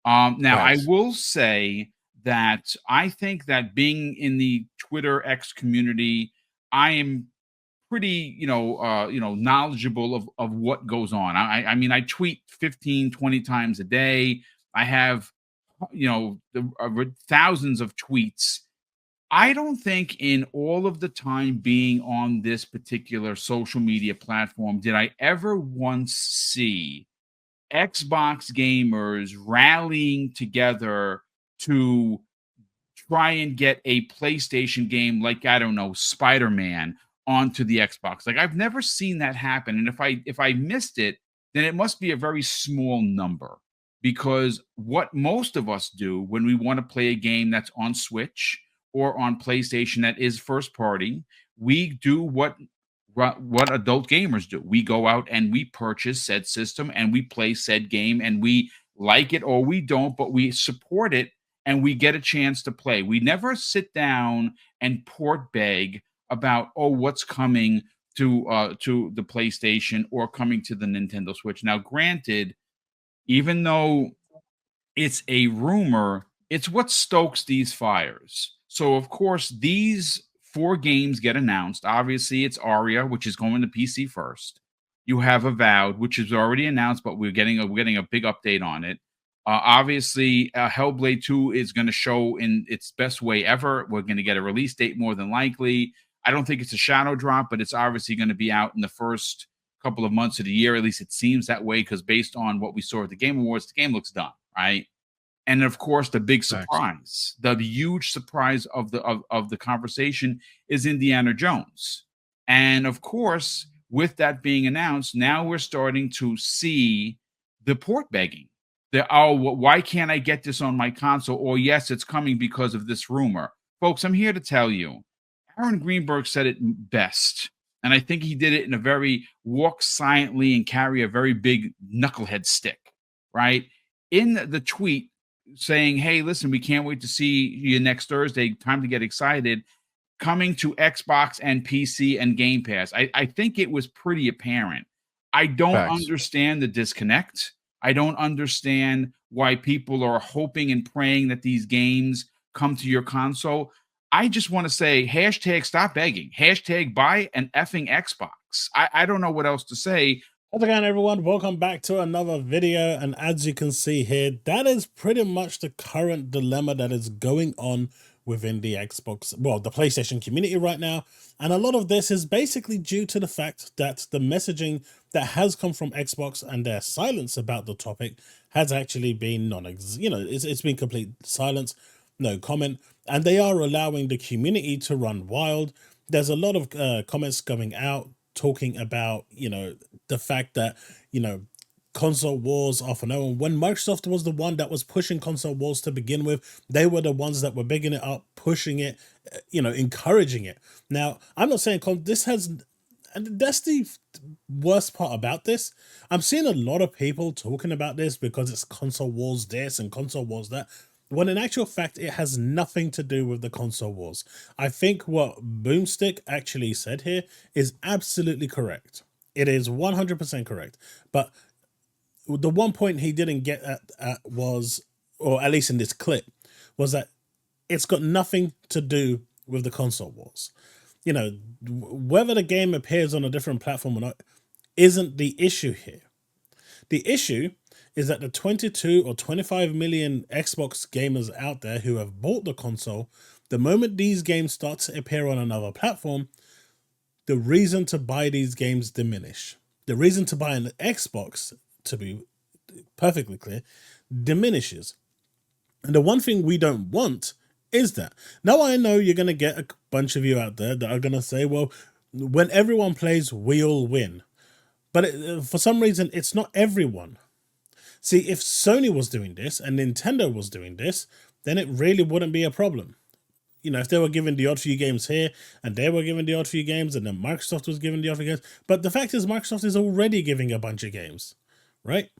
Now, I Facts. will say that I think that being in the Twitter X community, I am pretty, knowledgeable of what goes on. I mean, I tweet 15, 20 times a day. I have, thousands of tweets. I don't think in all of the time being on this particular social media platform did I ever once see Xbox gamers rallying together to try and get a PlayStation game like, I don't know, Spider-Man onto the Xbox. Like, I've never seen that happen. And if I missed it, then it must be a very small number, because what most of us do when we want to play a game that's on Switch or on PlayStation that is first party, we do what adult gamers do. We go out and we purchase said system and we play said game, and we like it or we don't, but we support it and we get a chance to play. We never sit down and port beg about, oh, what's coming to the PlayStation or coming to the Nintendo Switch. Now, granted, even though it's a rumor, it's what stokes these fires. So, of course, these four games get announced. Obviously, it's Aria, which is going to PC first. You have Avowed, which is already announced, but we're getting a big update on it. Obviously, Hellblade 2 is going to show in its best way ever. We're going to get a release date more than likely. I don't think it's a shadow drop, but it's obviously going to be out in the first couple of months of the year. At least it seems that way, because based on what we saw at the Game Awards, the game looks done, right? And of course, the big Facts. surprise, the huge surprise of the conversation is Indiana Jones. And of course, with that being announced, now we're starting to see the port begging. Why can't I get this on my console? Or yes, it's coming because of this rumor. Folks, I'm here to tell you, Aaron Greenberg said it best. And I think he did it in a very walk silently and carry a very big knucklehead stick, right? In the tweet, saying, hey, listen, we can't wait to see you next Thursday. Time to get excited. Coming to Xbox and PC and Game Pass. I think it was pretty apparent. I don't Facts. understand the disconnect. I don't understand why people are hoping and praying that these games come to your console. I just want to say, hashtag stop begging. Hashtag buy an effing Xbox. I don't know what else to say. How's it going, everyone? Welcome back to another video, and as you can see here, that is pretty much the current dilemma that is going on within the Xbox, well, the PlayStation community right now. And a lot of this is basically due to the fact that the messaging that has come from Xbox and their silence about the topic has actually been it's been complete silence, no comment, and they are allowing the community to run wild. There's a lot of comments going out talking about, the fact that, console wars are for no one. When Microsoft was the one that was pushing console wars to begin with, they were the ones that were bigging it up, pushing it, encouraging it. Now, I'm not saying this has, and that's the worst part about this. I'm seeing a lot of people talking about this because it's console wars this and console wars that, when in actual fact, it has nothing to do with the console wars. I think what Boomstick actually said here is absolutely correct. It is 100% correct. But the one point he didn't get at was, or at least in this clip, was that it's got nothing to do with the console wars. Whether the game appears on a different platform or not isn't the issue here. The issue is that the 22 or 25 million Xbox gamers out there who have bought the console, the moment these games start to appear on another platform, the reason to buy these games diminish. The reason to buy an Xbox, to be perfectly clear, diminishes. And the one thing we don't want is that. Now, I know you're going to get a bunch of you out there that are going to say, well, when everyone plays, we all win. But for some reason, it's not everyone. See, if Sony was doing this and Nintendo was doing this, then it really wouldn't be a problem. If they were giving the odd few games here and they were giving the odd few games and then Microsoft was giving the odd few games. But the fact is, Microsoft is already giving a bunch of games, right?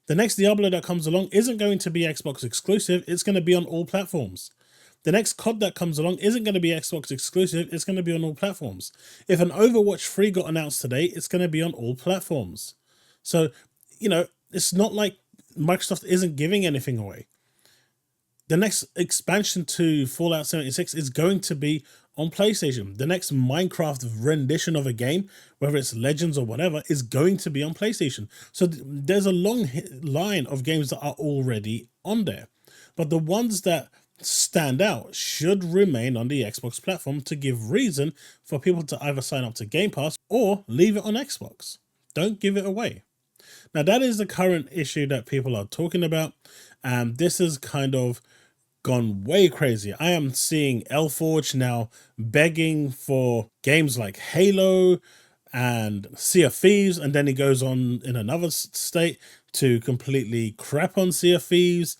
The next Diablo that comes along isn't going to be Xbox exclusive. It's going to be on all platforms. The next COD that comes along isn't going to be Xbox exclusive. It's going to be on all platforms. If an Overwatch 3 got announced today, it's going to be on all platforms. So, it's not like Microsoft isn't giving anything away. The next expansion to Fallout 76 is going to be on PlayStation. The next Minecraft rendition of a game, whether it's Legends or whatever, is going to be on PlayStation. So there's a long line of games that are already on there. But the ones that stand out should remain on the Xbox platform to give reason for people to either sign up to Game Pass or leave it on Xbox. Don't give it away. Now, that is the current issue that people are talking about. And this is kind of gone way crazy. I am seeing LForge now begging for games like Halo and Sea of Thieves, and then he goes on in another state to completely crap on Sea of Thieves.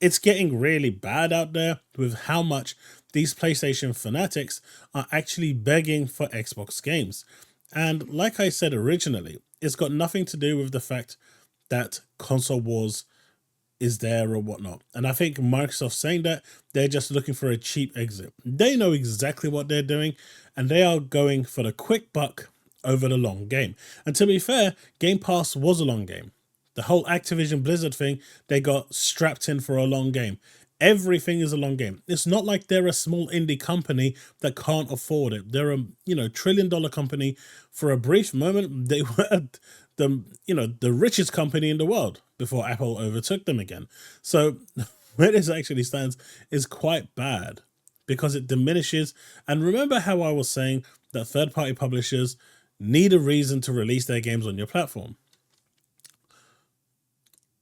It's getting really bad out there with how much these PlayStation fanatics are actually begging for Xbox games. And like I said originally, it's got nothing to do with the fact that console wars is there or whatnot. And I think Microsoft saying that, they're just looking for a cheap exit. They know exactly what they're doing, and they are going for the quick buck over the long game. And to be fair, Game Pass was a long game. The whole Activision Blizzard thing, they got strapped in for a long game. Everything is a long game. It's not like they're a small indie company that can't afford it. They're a $1 trillion company. For a brief moment, they were the richest company in the world before Apple overtook them again. So where this actually stands is quite bad because it diminishes. And remember how I was saying that third-party publishers need a reason to release their games on your platform.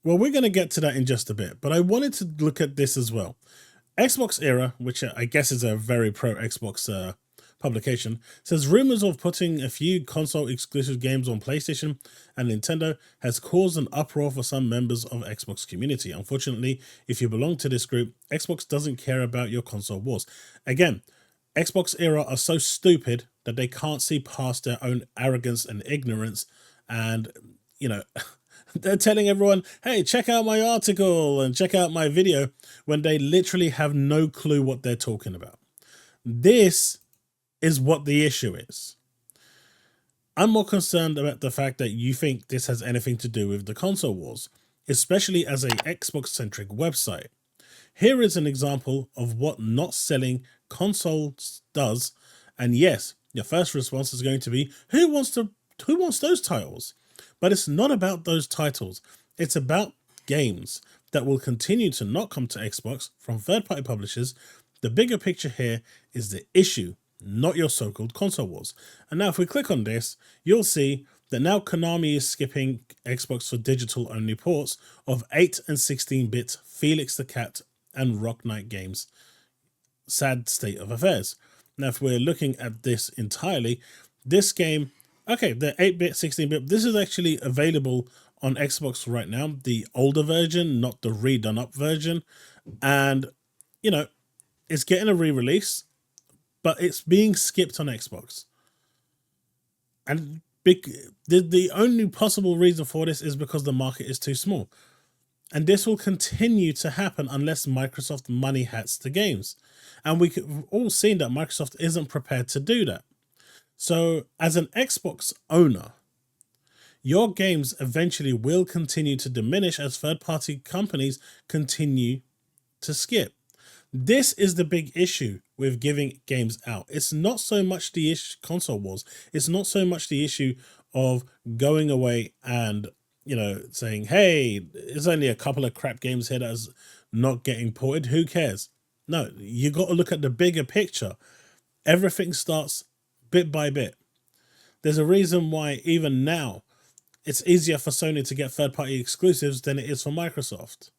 Well, we're going to get to that in just a bit, but I wanted to look at this as well. Xbox Era, which I guess is a very pro Xbox publication, says rumors of putting a few console exclusive games on PlayStation and Nintendo has caused an uproar for some members of Xbox community. Unfortunately, if you belong to this group, Xbox doesn't care about your console wars. Again, Xbox Era are so stupid that they can't see past their own arrogance and ignorance, and they're telling everyone, hey, check out my article and check out my video, when they literally have no clue what they're talking about. This is what the issue is. I'm more concerned about the fact that you think this has anything to do with the console wars, especially as a Xbox-centric website. Here is an example of what not selling consoles does, and yes, your first response is going to be, who wants those titles? But it's not about those titles. It's about games that will continue to not come to Xbox from third-party publishers. The bigger picture here is the issue, not your so-called console wars. And now if we click on this, you'll see that now Konami is skipping Xbox for digital-only ports of 8 and 16-bit Felix the Cat and Rock Knight games. Sad state of affairs. Now if we're looking at this entirely, this game, okay, the 8-bit, 16-bit, this is actually available on Xbox right now, the older version, not the redone up version. And, it's getting a re-release, but it's being skipped on Xbox. And the only possible reason for this is because the market is too small. And this will continue to happen unless Microsoft money hats the games. And we've all seen that Microsoft isn't prepared to do that. So as an Xbox owner, your games eventually will continue to diminish as third-party companies continue to skip. This is the big issue with giving games out. It's not so much the issue console wars. It's not so much the issue of going away and, saying, hey, there's only a couple of crap games here that's not getting ported. Who cares? No, you got to look at the bigger picture. Everything starts bit by bit. There's a reason why even now it's easier for Sony to get third-party exclusives than it is for Microsoft.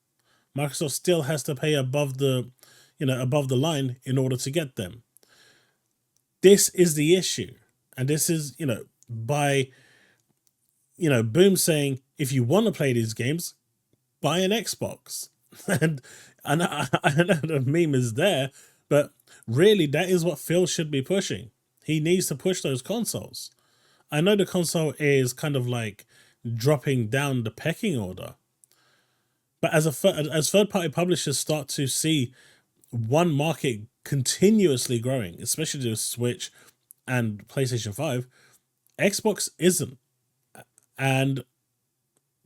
Microsoft still has to pay above the line in order to get them. This is the issue. And this is, by, Boom saying, if you want to play these games, buy an Xbox. and I know the meme is there, but really that is what Phil should be pushing. He needs to push those consoles. I know the console is kind of like dropping down the pecking order, but as third-party publishers start to see one market continuously growing, especially the Switch and PlayStation 5, Xbox isn't. And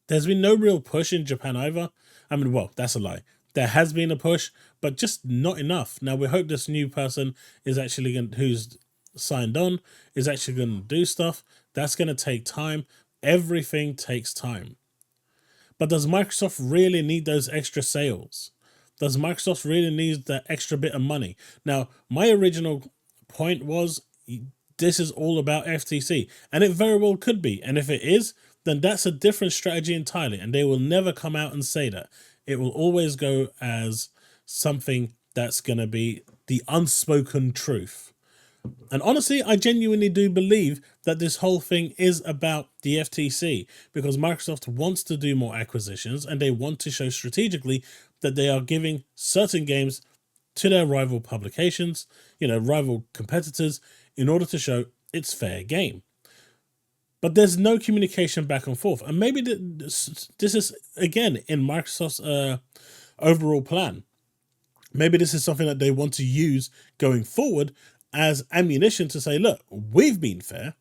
There's been no real push in Japan either. I mean, well, that's a lie. There has been a push, but just not enough. Now we hope this new person is actually who's signed on is actually going to do stuff. That's going to take time. Everything takes time. But does Microsoft really need those extra sales? Does Microsoft really need that extra bit of money? Now, my original point was this is all about FTC, and it very well could be. And if it is, then that's a different strategy entirely, and they will never come out and say that. It will always go as something that's going to be the unspoken truth. And honestly, I genuinely do believe that this whole thing is about the FTC, because Microsoft wants to do more acquisitions and they want to show strategically that they are giving certain games to their rival publications, rival competitors, in order to show it's fair game. But there's no communication back and forth. And maybe this is, again, in Microsoft's overall plan. Maybe this is something that they want to use going forward as ammunition to say, look, we've been fair.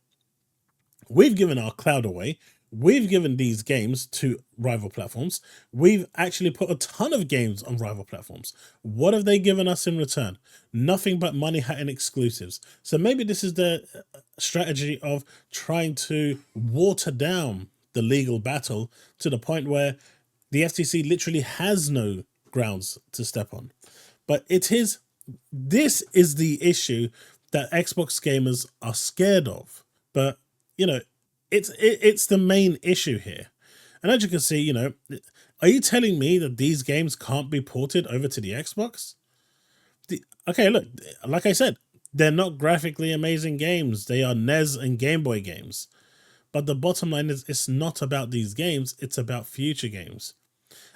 We've given our cloud away. We've given these games to rival platforms. We've actually put a ton of games on rival platforms. What have they given us in return? Nothing but money and exclusives. So maybe this is the strategy of trying to water down the legal battle to the point where the FTC literally has no grounds to step on. But this is the issue that Xbox gamers are scared of. But, it's the main issue here. And as you can see, are you telling me that these games can't be ported over to the Xbox? Okay, look, like I said, they're not graphically amazing games. They are NES and Game Boy games. But the bottom line is it's not about these games. It's about future games.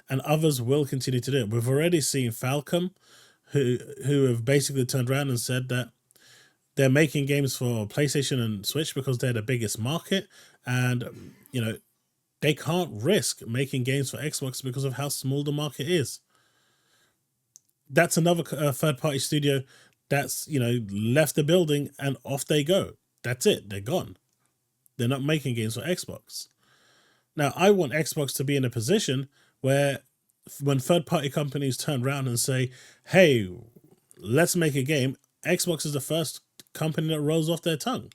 And others will continue to do it. We've already seen Falcom, who have basically turned around and said that they're making games for PlayStation and Switch because they're the biggest market, and they can't risk making games for Xbox because of how small the market is. That's another third-party studio that's left the building and off they go. That's it. They're gone. They're not making games for Xbox. Now, I want Xbox to be in a position where when third-party companies turn around and say, hey, let's make a game, Xbox is the first company that rolls off their tongue.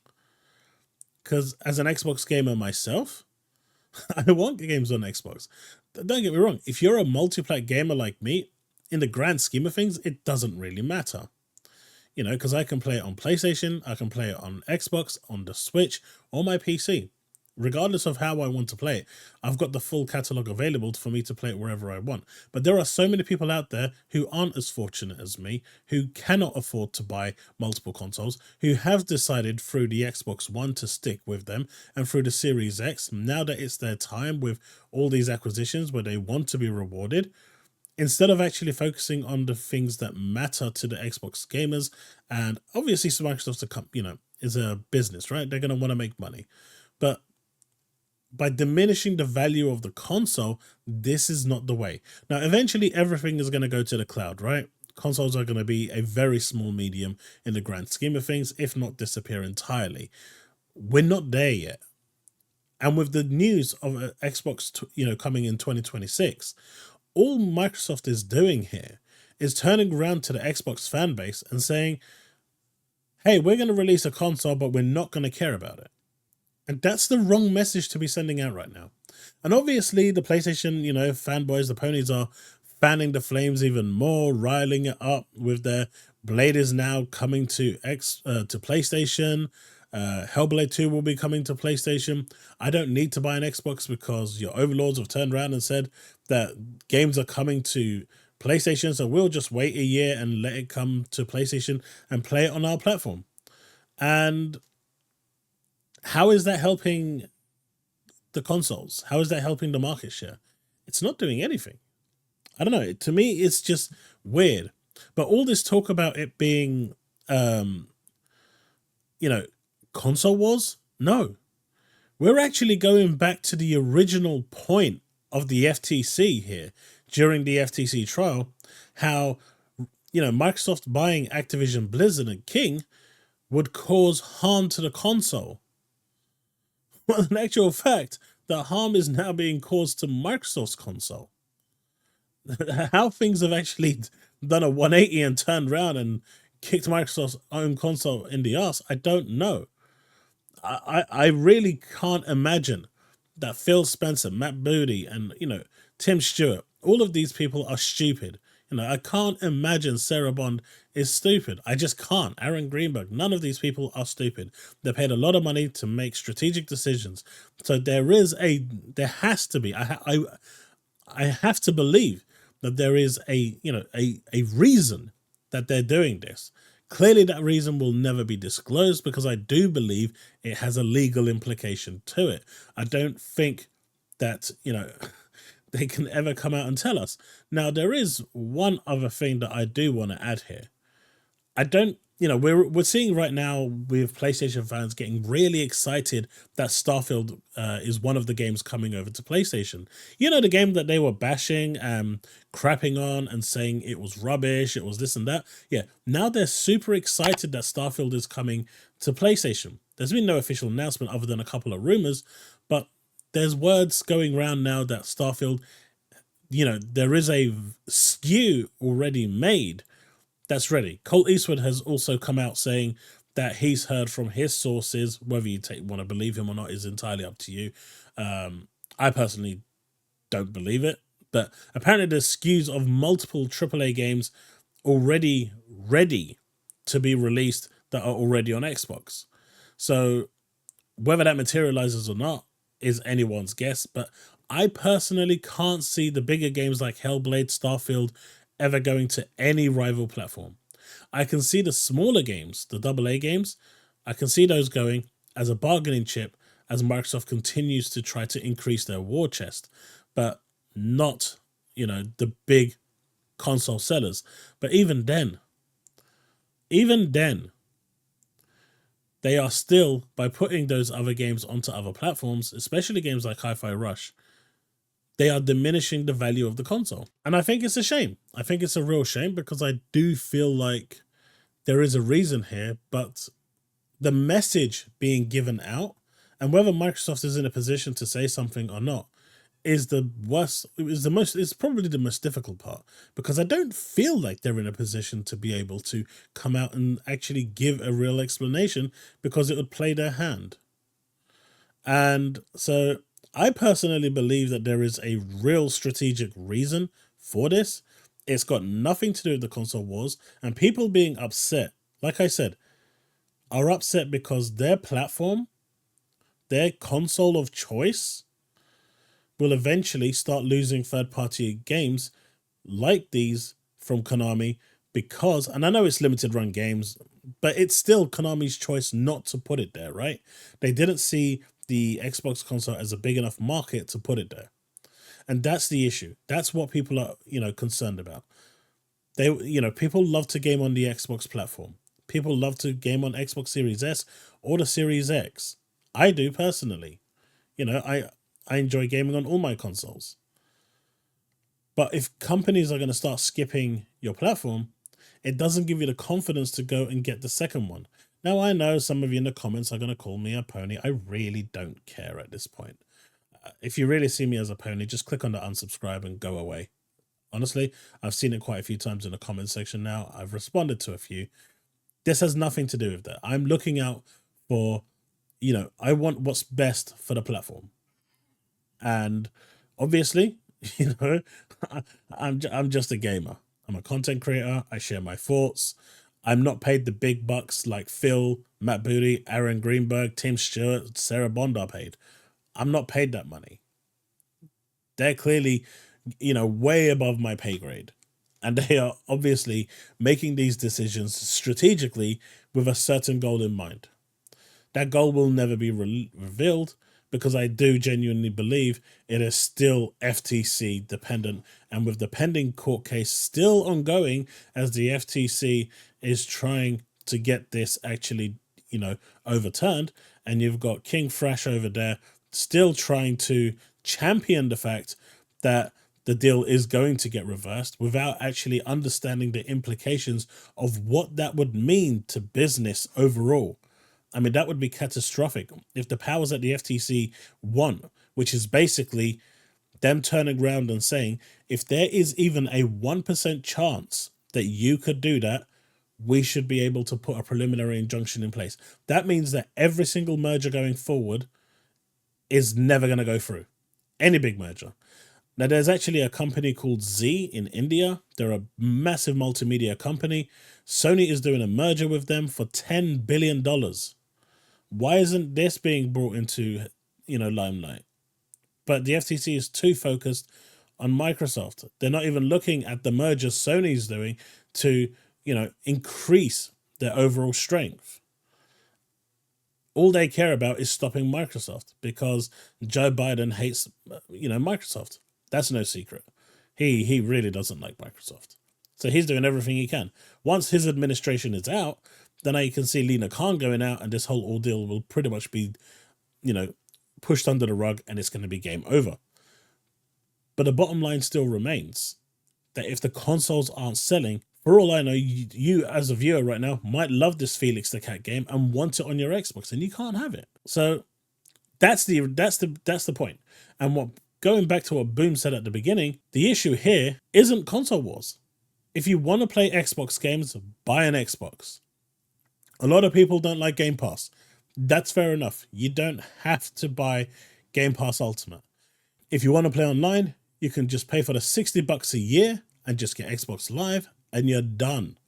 Because as an Xbox gamer myself, I want games on Xbox. Don't get me wrong. If you're a multiplat gamer like me, in the grand scheme of things, it doesn't really matter. Because I can play it on PlayStation, I can play it on Xbox, on the Switch, or my PC. Regardless of how I want to play it, I've got the full catalog available for me to play it wherever I want. But there are so many people out there who aren't as fortunate as me, who cannot afford to buy multiple consoles, who have decided through the Xbox One to stick with them, and through the Series X, now that it's their time with all these acquisitions where they want to be rewarded, instead of actually focusing on the things that matter to the Xbox gamers. And obviously Microsoft's is a business, right? They're going to want to make money. But by diminishing the value of the console, this is not the way. Now, eventually everything is going to go to the cloud, right? Consoles are going to be a very small medium in the grand scheme of things, if not disappear entirely. We're not there yet. And with the news of Xbox, coming in 2026, all Microsoft is doing here is turning around to the Xbox fan base and saying, hey, we're going to release a console, but we're not going to care about it. And that's the wrong message to be sending out right now. And obviously the PlayStation, fanboys, the ponies are fanning the flames even more, riling it up with their Blade is now coming to PlayStation. Hellblade 2 will be coming to PlayStation. I don't need to buy an Xbox because your overlords have turned around and said that games are coming to PlayStation, so we'll just wait a year and let it come to PlayStation and play it on our platform. And how is that helping the consoles? How is that helping the market share? It's not doing anything. I don't know. To me, it's just weird. But all this talk about it being, console wars? No. We're actually going back to the original point of the FTC here during the FTC trial. How, Microsoft buying Activision Blizzard and King would cause harm to the console. Well, in actual fact, that harm is now being caused to Microsoft's console. How things have actually done a 180 and turned around and kicked Microsoft's own console in the ass, I don't know. I really can't imagine that Phil Spencer, Matt Booty, and Tim Stewart, all of these people are stupid. I can't imagine Sarah Bond is stupid. I just can't. Aaron Greenberg, none of these people are stupid. They paid a lot of money to make strategic decisions. So there has to be. I have to believe that there is a reason that they're doing this. Clearly, that reason will never be disclosed because I do believe it has a legal implication to it. I don't think that, they can ever come out and tell us. Now, there is one other thing that I do want to add here. I don't, we're seeing right now with PlayStation fans getting really excited that Starfield is one of the games coming over to PlayStation. The game that they were bashing, crapping on and saying it was rubbish, it was this and that. Yeah, now they're super excited that Starfield is coming to PlayStation. There's been no official announcement other than a couple of rumors, but there's words going around now that Starfield, there is a SKU already made that's ready. Colt Eastwood has also come out saying that he's heard from his sources. Whether you want to believe him or not is entirely up to you. I personally don't believe it, but apparently there's SKUs of multiple AAA games already ready to be released that are already on Xbox. So whether that materializes or not is anyone's guess, but I personally can't see the bigger games like Hellblade, Starfield ever going to any rival platform. I can see the smaller games, the AA games, I can see those going as a bargaining chip as Microsoft continues to try to increase their war chest, but not, the big console sellers. But even then, they are still, by putting those other games onto other platforms, especially games like Hi-Fi Rush, they are diminishing the value of the console. And I think it's a shame. I think it's a real shame because I do feel like there is a reason here, but the message being given out and whether Microsoft is in a position to say something or not is the worst, it's probably the most difficult part because I don't feel like they're in a position to be able to come out and actually give a real explanation because it would play their hand. And so I personally believe that there is a real strategic reason for this. It's got nothing to do with the console wars, and people being upset, like I said, are upset because their platform, their console of choice, will eventually start losing third-party games like these from Konami because, and I know it's limited run games, but it's still Konami's choice not to put it there, right? They didn't see the Xbox console as a big enough market to put it there. And that's the issue. That's what people are, concerned about. People love to game on the Xbox platform. People love to game on Xbox Series S or the Series X. I do personally. I enjoy gaming on all my consoles. But if companies are going to start skipping your platform, it doesn't give you the confidence to go and get the second one. Now, I know some of you in the comments are going to call me a pony. I really don't care at this point. If you really see me as a pony, just click on the unsubscribe and go away. Honestly, I've seen it quite a few times in the comment section now. I've responded to a few. This has nothing to do with that. I'm looking out for, I want what's best for the platform. And obviously, I'm just a gamer. I'm a content creator. I share my thoughts. I'm not paid the big bucks like Phil, Matt Booty, Aaron Greenberg, Tim Stewart, Sarah Bond are paid. I'm not paid that money. They're clearly, way above my pay grade. And they are obviously making these decisions strategically with a certain goal in mind. That goal will never be revealed because I do genuinely believe it is still FTC dependent, and with the pending court case still ongoing as the FTC is trying to get this actually, overturned, and you've got King Thrash over there still trying to champion the fact that the deal is going to get reversed without actually understanding the implications of what that would mean to business overall. I mean, that would be catastrophic if the powers at the FTC won which is basically them turning around and saying, if there is even a 1% chance that you could do that, we should be able to put a preliminary injunction in place. That means that every single merger going forward is never going to go through. Any big merger. Now, there's actually a company called Z in India. They're a massive multimedia company. Sony is doing a merger with them for $10 billion. Why isn't this being brought into, limelight? But the FTC is too focused on Microsoft. They're not even looking at the merger Sony's doing to, increase their overall strength. All they care about is stopping Microsoft because Joe Biden hates, Microsoft. That's no secret. He really doesn't like Microsoft. So he's doing everything he can. Once his administration is out, then you can see Lena Khan going out and this whole ordeal will pretty much be, pushed under the rug and it's going to be game over. But the bottom line still remains that if the consoles aren't selling, for all I know, you as a viewer right now might love this Felix the Cat game and want it on your Xbox and you can't have it. So that's the point. And going back to what Boom said at the beginning, the issue here isn't console wars. If you want to play Xbox games, buy an Xbox. A lot of people don't like Game Pass. That's fair enough. You don't have to buy Game Pass Ultimate. If you want to play online, you can just pay for the $60 a year and just get Xbox Live and you're done.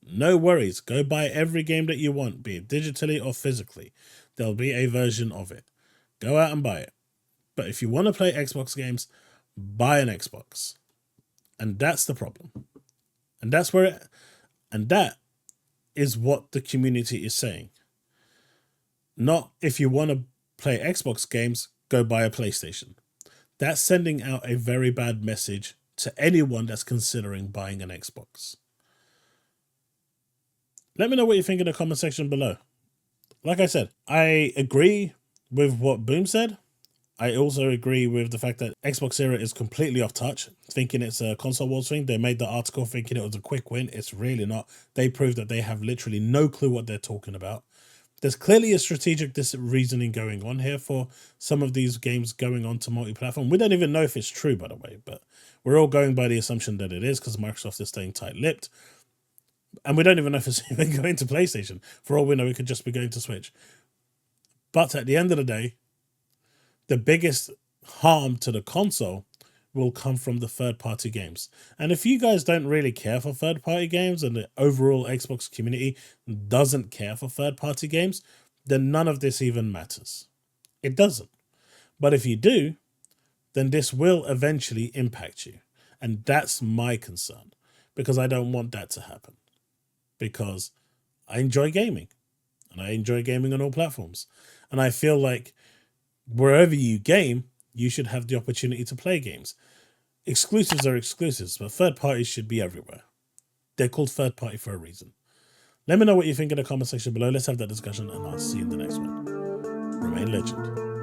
No worries. Go buy every game that you want, be it digitally or physically. There'll be a version of it. Go out and buy it. But if you want to play Xbox games, buy an Xbox. And that's the problem. And that is what the community is saying. Not if you want to play Xbox games, go buy a PlayStation. That's sending out a very bad message to anyone that's considering buying an Xbox. Let me know what you think in the comment section below. Like I said, I agree with what Boom said. I also agree with the fact that Xbox Era is completely off touch, thinking it's a console wars thing. They made the article thinking it was a quick win. It's really not. They proved that they have literally no clue what they're talking about. There's clearly a strategic reasoning going on here for some of these games going on to multi-platform. We don't even know if it's true, by the way, but we're all going by the assumption that it is because Microsoft is staying tight-lipped. And we don't even know if it's even going to PlayStation. For all we know, it could just be going to Switch. But at the end of the day, the biggest harm to the console will come from the third-party games. And if you guys don't really care for third-party games and the overall Xbox community doesn't care for third-party games, then none of this even matters. It doesn't. But if you do, then this will eventually impact you. And that's my concern, because I don't want that to happen. Because I enjoy gaming, and I enjoy gaming on all platforms. And I feel like wherever you game, you should have the opportunity to play games. Exclusives are exclusives, but third parties should be everywhere. They're called third party for a reason. Let me know what you think in the comment section below. Let's have that discussion, and I'll see you in the next one. Remain legend.